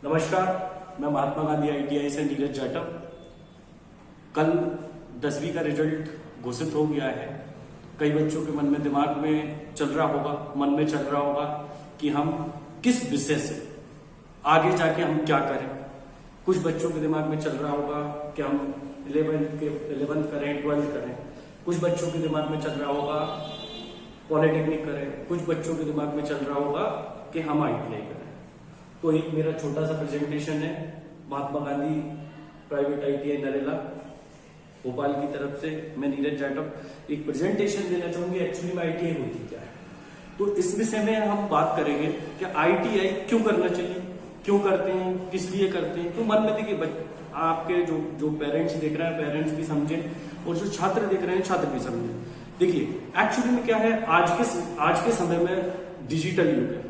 नमस्कार, मैं महात्मा गांधी आईटीआई से नीरज जाटव। कल 10वीं का रिजल्ट घोषित हो गया है। कई बच्चों के मन में दिमाग में चल रहा होगा, मन में चल रहा होगा कि हम किस विषय से आगे जाके हम क्या करें। कुछ बच्चों के दिमाग में चल रहा होगा कि हम 11th करें, 12th करें। कुछ बच्चों के दिमाग में चल रहा होगा पॉलिटेक्निक करें। कुछ बच्चों के दिमाग में चल रहा होगा कि हम आईटीआई करें। तो एक मेरा छोटा सा प्रेजेंटेशन है महात्मा गांधी प्राइवेट आईटीआई नरेला भोपाल की तरफ से। मैं नीरज जाटव एक प्रेजेंटेशन देना चाहूंगी एक्चुअली में आईटीआई होती क्या है। तो इस विषय में हम बात करेंगे कि आईटीआई क्यों करना चाहिए, क्यों करते हैं, किस लिए करते हैं। तो मन में देखिए, आपके जो पेरेंट्स देख रहे हैं पेरेंट्स भी समझें, और जो छात्र देख रहे हैं छात्र भी समझें। देखिए एक्चुअली में क्या है, आज के समय में डिजिटल युग है।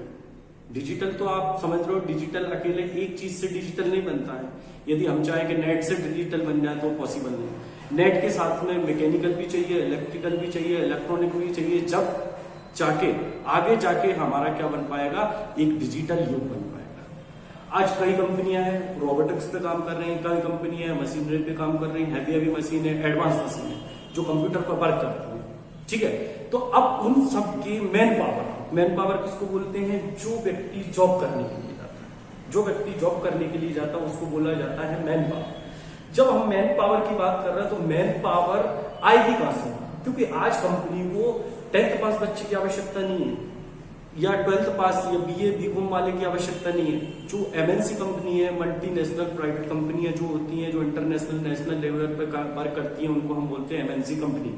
डिजिटल तो आप समझ रहे हो, डिजिटल अकेले एक चीज से डिजिटल नहीं बनता है। यदि हम चाहें कि नेट से डिजिटल बन जाए तो पॉसिबल नहीं। नेट के साथ में मैकेनिकल भी चाहिए, इलेक्ट्रिकल भी चाहिए, इलेक्ट्रॉनिक भी चाहिए। जब आगे जाके हमारा क्या बन पाएगा, एक डिजिटल युग बन पाएगा। आज कई कंपनियां हैं रोबोटिक्स पे काम कर रही हैं, कई कंपनियां हैं मशीनरी पे काम कर रही हैं, हैवी मशीन है, एडवांस मशीन है जो कंप्यूटर पर वर्क करती है। ठीक है, तो अब उन सब की मैन पावर किसको बोलते हैं? जो व्यक्ति जॉब करने के लिए जाता है, जो व्यक्ति जॉब करने के लिए जाता है उसको बोला जाता है मैन पावर। जब हम मैन पावर की बात कर रहे हैं तो मैन पावर आएगी कहां से? क्योंकि आज कंपनी को 10th पास बच्चे की आवश्यकता नहीं है, या 12th पास या बीए बीकॉम वाले की आवश्यकता नहीं है। जो एमएनसी कंपनी है, मल्टीनेशनल प्राइवेट कंपनियां जो होती हैं, जो इंटरनेशनल नेशनल लेवल पर वर्क करती हैं, उनको हम बोलते हैं एमएनसी कंपनी।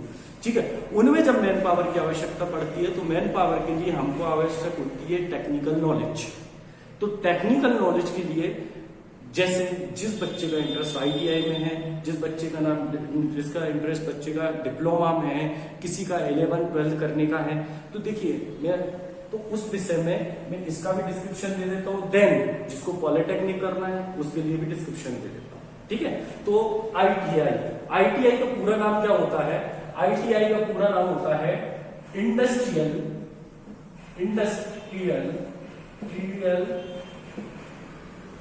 ठीक है, उनमें जब मैन पावर की आवश्यकता पड़ती है तो मैन पावर के लिए हमको आवश्यक होती है टेक्निकल नॉलेज। तो टेक्निकल नॉलेज के लिए जैसे जिस बच्चे का इंटरेस्ट आईटीआई में है, जिसका इंटरेस्ट बच्चे का डिप्लोमा में है, किसी का 11th 12th करने का है, तो देखिए मैं तो उस विषय में मैं इसका भी डिस्क्रिप्शन दे देता हूँ। देन जिसको पॉलिटेक्निक करना है उसके लिए भी डिस्क्रिप्शन दे देता हूँ। ठीक है, तो आईटीआई का पूरा नाम क्या होता है? आईटीआई का पूरा नाम होता है industrial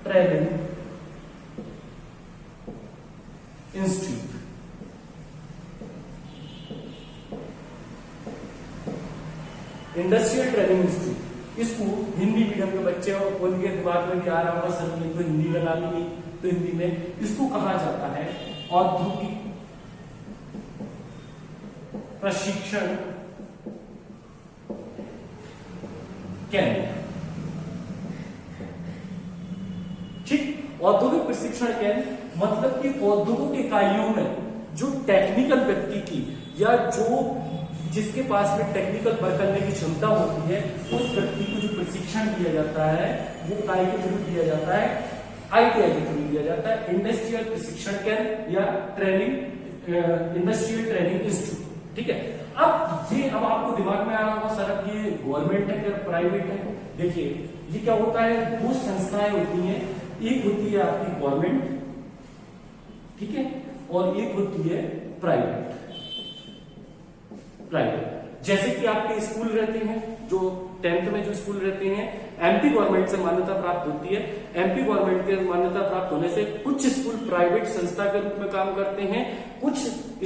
training institute. Industrial training institute, इसको हिंदी मीडियम के बच्चे और उनके दिमाग में भी आ रहा होगा सर ये तो हिंदी का नाम ही नहीं, तो हिंदी में इसको कहा जाता है औद्योगिक प्रशिक्षण केंद्र। ठीक, औद्योगिक प्रशिक्षण केंद्र मतलब कि औद्योगिक इकाइयों में जो टेक्निकल व्यक्ति की या जो जिसके पास में टेक्निकल वर्क करने की क्षमता होती है, उस व्यक्ति को जो प्रशिक्षण दिया जाता है वो काय के थ्रू दिया जाता है? आईटीआई के थ्रू दिया जाता है। इंडस्ट्रियल प्रशिक्षण केंद्र या इंडस्ट्रियल ट्रेनिंग इंस्टीट्यूट। ठीक है, अब आपको दिमाग में आ रहा होगा सर अब ये गवर्नमेंट है या प्राइवेट है? देखिए ये क्या होता है, दो संस्थाएं होती हैं, एक होती है आपकी गवर्नमेंट, ठीक है, और एक होती है प्राइवेट। जैसे कि आपके स्कूल रहते हैं, जो 10th में जो स्कूल रहते हैं एमपी गवर्नमेंट से मान्यता प्राप्त होती है। एमपी गवर्नमेंट के मान्यता प्राप्त होने से कुछ स्कूल प्राइवेट संस्था के रूप में काम करते हैं, कुछ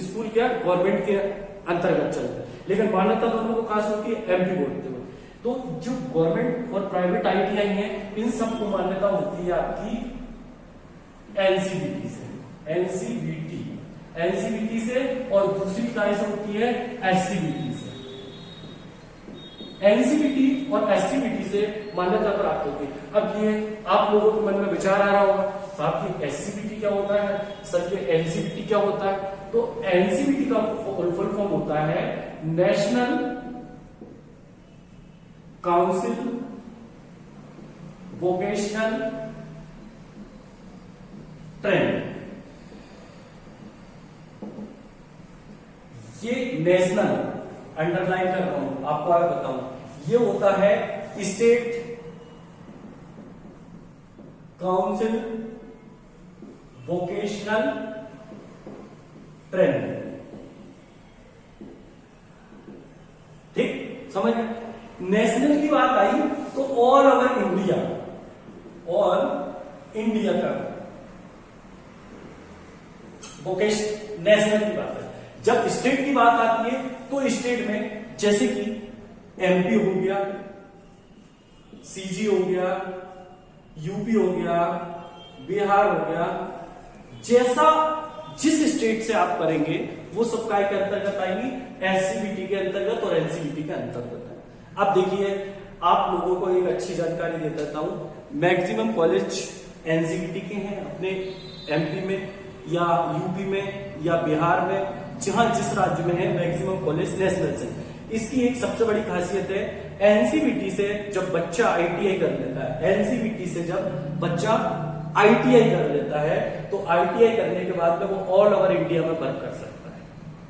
स्कूल क्या गवर्नमेंट के अंतर्गत चलते हैं, लेकिन मान्यता दोनों को कहां से होती है? एमपी बोर्ड से। तो जो गवर्नमेंट और प्राइवेट आईटीआई है इन सबको मान्यता होती है आपकी एनसीबीटी से, एनसीबीटी से, और दूसरी काय से होती है एससीबीटी से। एनसीबीटी और एससीबीटी से मान्यता प्राप्त होती है। अब ये आप लोगों के मन में विचार आ रहा होगा साहब कि एससीबीटी क्या होता है, सर ये एनसीबीटी क्या होता है? तो एनसीबीटी का फुल फॉर्म होता है नेशनल काउंसिल वोकेशनल ट्रेनिंग। ये नेशनल अंडरलाइन कर रहा हूं, आपको आगे बताऊं, ये होता है स्टेट काउंसिल वोकेशनल ट्रेनिंग। ठीक, समझ में? नेशनल की बात आई तो ऑल ओवर इंडिया इंडिया का वोकेशनल नेशनल की बात है। जब स्टेट की बात आती है तो स्टेट में जैसे कि एमपी हो गया, सीजी हो गया, यूपी हो गया, बिहार हो गया, जैसा जिस स्टेट से आप करेंगे वो सब काय के अंतर्गत आएंगी, एससीबीटी के अंतर्गत और एनसीबीटी के अंतर्गत है। अब देखिए आप लोगों को एक अच्छी जानकारी दे देता हूं, मैक्सिमम कॉलेज एनसीबीटी के हैं अपने एमपी में या यूपी में या बिहार में, जहां जिस राज्य में है मैक्सिमम कॉलेज नेशनल से। इसकी एक सबसे बड़ी खासियत है, एनसीबीटी से जब बच्चा आईटीआई कर लेता है, एनसीबीटी से जब बच्चा आईटीआई कर लेता है तो आईटीआई करने के बाद में वो ऑल ओवर इंडिया में वर्क कर सकता है,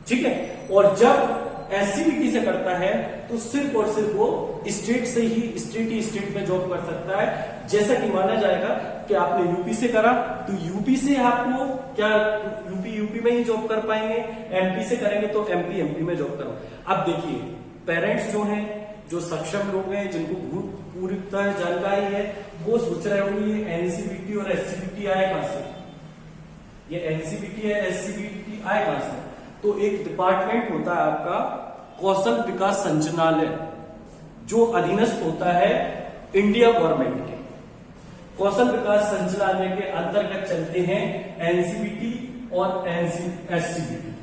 ठीक है। और जब एससीबीटी से करता है तो सिर्फ और सिर्फ वो स्टेट से ही स्टेट में जॉब कर सकता है। जैसा कि माना जाएगा कि आपने यूपी से करा तो यूपी से आपको क्या यूपी में ही जॉब कर पाएंगे, एमपी से करेंगे तो एमपी में जॉब करो। अब देखिए पेरेंट्स जो हैं, जो सक्षम लोग हैं, जिनको पूरी तरह जानकारी है, वो सोच रहे होंगे ये एनसीबीटी और एससीबीटी आए कहां से, ये एनसीबीटी है एससीबीटी आए कहां से। तो एक डिपार्टमेंट होता है आपका कौशल विकास संचालनालय, जो अधीनस्थ होता है इंडिया गवर्नमेंट के। कौशल विकास संचालनालय के अंतर्गत चलते हैं एनसीबीटी और एससीबीटी,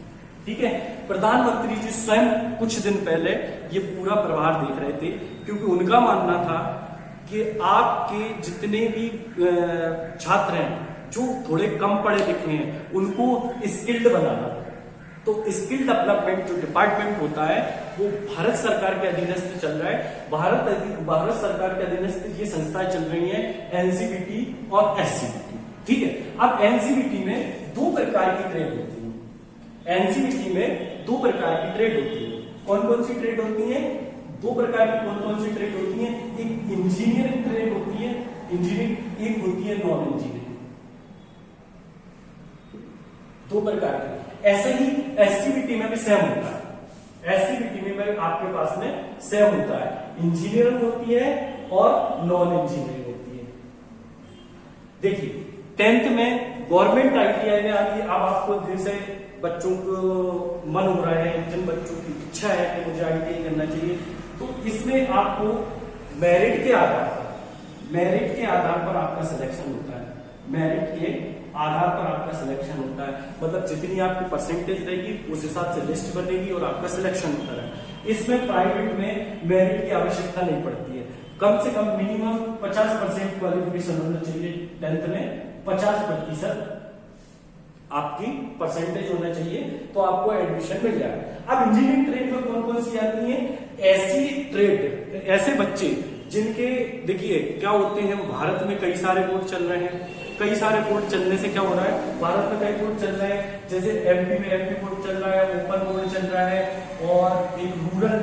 ठीक है। प्रधानमंत्री जी स्वयं कुछ दिन पहले ये पूरा प्रभार देख रहे थे, क्योंकि उनका मानना था कि आपके जितने भी छात्र हैं जो थोड़े कम पढ़े लिखे हैं उनको स्किल्ड बनाना। तो स्किल डेवलपमेंट जो डिपार्टमेंट होता है वो भारत सरकार के अधीनस्थ चल रहा है। भारत सरकार के अधीनस्थ ये संस्थाएं चल रही हैं, एनसीबीटी और एससीबीटी, ठीक है। अब एनसीबीटी में दो प्रकार की ट्रेड होती है, एनसीबीटी में दो प्रकार की ट्रेड होती है। कौन कौन सी ट्रेड होती है? दो प्रकार की कौन कौन सी ट्रेड होती है? एक इंजीनियरिंग ट्रेड होती है, इंजीनियरिंग, एक होती है नॉन इंजीनियरिंग, दो प्रकार की। ऐसे ही एससीबीटी में भी सेम होता है, एससीबीटी में आपके पास में सेम होता है, इंजीनियरिंग होती है और नॉन इंजीनियरिंग होती है। देखिए 10th में गवर्नमेंट आईटीआई में आती है। अब आपको जैसे बच्चों को मन हो रहा है, जिन बच्चों की इच्छा है कि मुझे आईटीआई करना चाहिए, तो इसमें आपको मेरिट के आधार पर आपका सिलेक्शन होता है, मेरिट के आधार पर आपका सिलेक्शन होता है। मतलब जितनी आपकी परसेंटेज रहेगी उस हिसाब से लिस्ट बनेगी और आपका सिलेक्शन होता है। इसमें प्राइवेट में मेरिट की आवश्यकता नहीं पड़ती है, कम से कम मिनिमम 50% क्वालिफिकेशन होना चाहिए, 10th में 50% आपकी परसेंटेज होना चाहिए तो आपको एडमिशन मिल जाएगा। अब इंजीनियरिंग ट्रेड में कौन कौन सी आती है? ऐसी ट्रेड, ऐसे बच्चे जिनके देखिए क्या होते हैं, भारत में कई सारे बोर्ड चल रहे हैं, कई सारे बोर्ड चलने से क्या हो रहा है, भारत में कई बोर्ड चल रहे हैं, जैसे एमपी में एमपी बोर्ड चल रहा है, ओपन बोर्ड चल रहा है और एक रूरल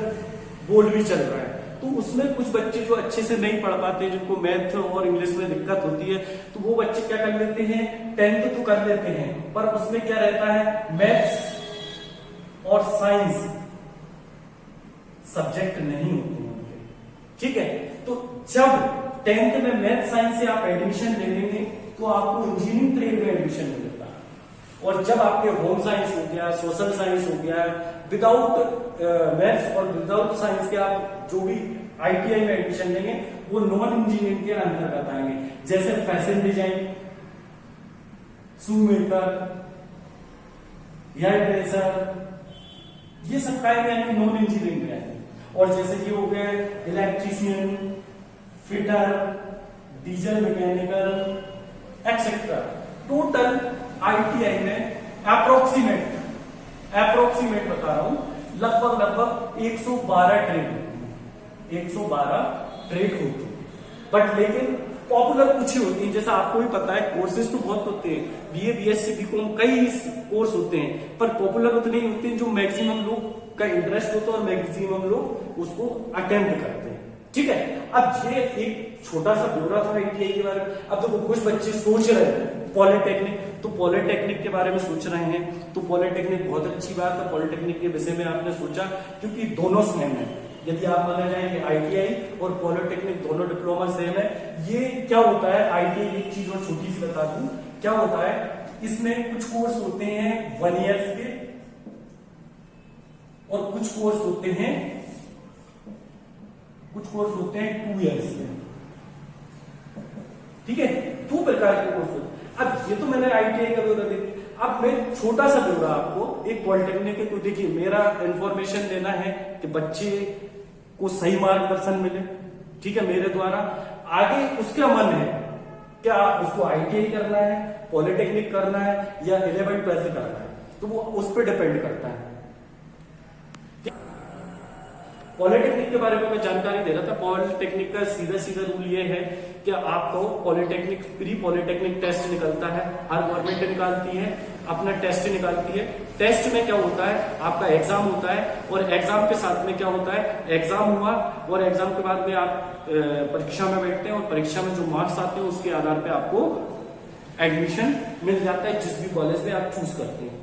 बोर्ड भी चल रहा है। तो उसमें कुछ बच्चे जो अच्छे से नहीं पढ़ पाते, जिनको मैथ और इंग्लिश में दिक्कत होती है, तो वो बच्चे क्या कर लेते हैं, 10th तो कर लेते हैं, पर उसमें क्या रहता है, मैथ्स और साइंस सब्जेक्ट नहीं होते हैं, ठीक है। तो जब 10th में मैथ साइंस से आप एडमिशन ले लेंगे तो आपको इंजीनियरिंग ट्रेड में एडमिशन मिलता है। और जब आपके होम साइंस हो गया, सोशल साइंस हो गया, विदाउट मैथ्स और विदाउट साइंस के आप जो भी आईटीआई में एडमिशन लेंगे वो नॉन इंजीनियरिंग के अंतर्गत आएंगे, जैसे fashion design, shoe maker, hair dresser, ये सब काय में आएंगे, नॉन इंजीनियरिंग में आएंगे। और जैसे ये हो गए electrician, fitter, diesel mechanical etcetera. Total ITI में अप्रोक्सीमेट बता रहा हूं, लगभग 112 ट्रेड होती है, 112 ट्रेड होती है। बट लेकिन पॉपुलर कुछ ही होती है, जैसा आपको भी पता है कोर्सेज तो बहुत होते हैं, बीए बीएससी बीकॉम कई कोर्स होते हैं, पर पॉपुलर उतने ही होते हैं जो मैक्सिमम लोग का इंटरेस्ट होता है और मैक्सिमम लोग उसको अटेम्प्ट करते हैं, ठीक है। अब ये एक छोटा सा ब्यौरा था आईटीआई के बारे में। अब देखो कुछ बच्चे सोच रहे हैं पॉलिटेक्निक, तो पॉलिटेक्निक के बारे में सोच रहे हैं, तो पॉलिटेक्निक बहुत अच्छी बात है, पॉलिटेक्निक के विषय में आपने सोचा, क्योंकि दोनों सेम है। यदि आप माना जाए कि आईटीआई और पॉलिटेक्निक दोनों डिप्लोमा सेम है, ये क्या होता है आईटीआई, एक चीज और छोटी सी बता दूं, क्या होता है इसमें कुछ कोर्स होते हैं 1 ईयर के और कुछ कोर्स होते हैं 2 ईयर्स के। ठीक है, 2 प्रकार के कोर्स होते हैं। अब ये तो मैंने आईटीआई का ब्यौरा दे दिया। अब मैं छोटा सा ब्यौरा आपको एक पॉलिटेक्निक को, देखिए मेरा इंफॉर्मेशन देना है कि बच्चे को सही मार्गदर्शन मिले। ठीक है, मेरे द्वारा आगे उसका मन है क्या उसको आईटीआई करना है, पॉलिटेक्निक करना है या 11th-12th करना है, तो वो उस पर डिपेंड करता है। पॉलिटेक्निक के बारे में मैं जानकारी दे रहा था। पॉलिटेक्निक का सीधा सीधा रूल ये है कि आपको पॉलिटेक्निक प्री पॉलिटेक्निक टेस्ट निकलता है, हर गवर्नमेंट निकालती है, अपना टेस्ट निकालती है। टेस्ट में क्या होता है, आपका एग्जाम होता है और एग्जाम के साथ में क्या होता है, एग्जाम हुआ और एग्जाम के बाद में आप परीक्षा में बैठते हैं और परीक्षा में जो मार्क्स आते हैं उसके आधार पे आपको एडमिशन मिल जाता है जिस भी कॉलेज में आप चूज करते हैं।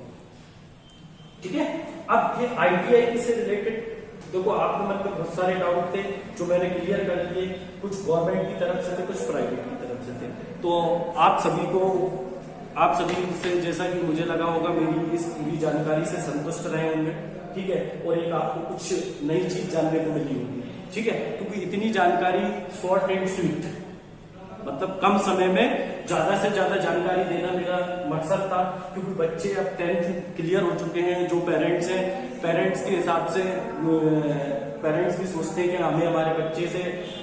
ठीक है, अब ये आईटीआई से रिलेटेड देखो आपके मन में बहुत सारे डाउट थे जो मैंने क्लियर कर दिए, कुछ गवर्नमेंट की तरफ से थे, कुछ प्राइवेट की तरफ से थे। तो आप सभी से जैसा कि मुझे लगा होगा मेरी इस पूरी जानकारी से संतुष्ट रहे होंगे। ठीक है, और एक आपको कुछ नई चीज जानने को मिली होगी। ठीक है, क्योंकि इतनी जानकारी शॉर्ट एंड स्वीट, मतलब कम समय में ज्यादा से ज्यादा जानकारी देना मेरा मकसद था। क्योंकि बच्चे अब 10th क्लियर हो चुके हैं, जो पेरेंट्स हैं, पेरेंट्स के हिसाब से पेरेंट्स भी सोचते हैं कि हमें हमारे बच्चे से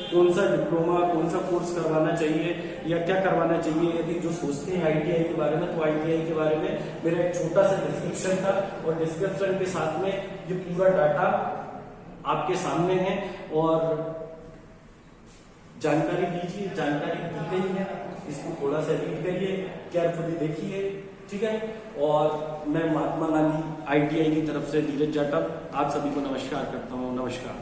कौन सा डिप्लोमा, कौन सा कोर्स करवाना चाहिए या क्या करवाना चाहिए। यदि जो सोचते हैं आईटीआई के बारे में, तो आईटीआई के बारे में मेरा एक छोटा सा डिस्क्रिप्शन था और डिस्क्रिप्शन के साथ में ये पूरा डाटा आपके सामने है और जानकारी लीजिए। जानकारी दी गई है, इसको थोड़ा सा रीड करिए, केयरफुली देखिए। ठीक है, और मैं महात्मा गांधी आईटीआई की तरफ से नीरज जाटव आप सभी को नमस्कार करता हूँ। नमस्कार।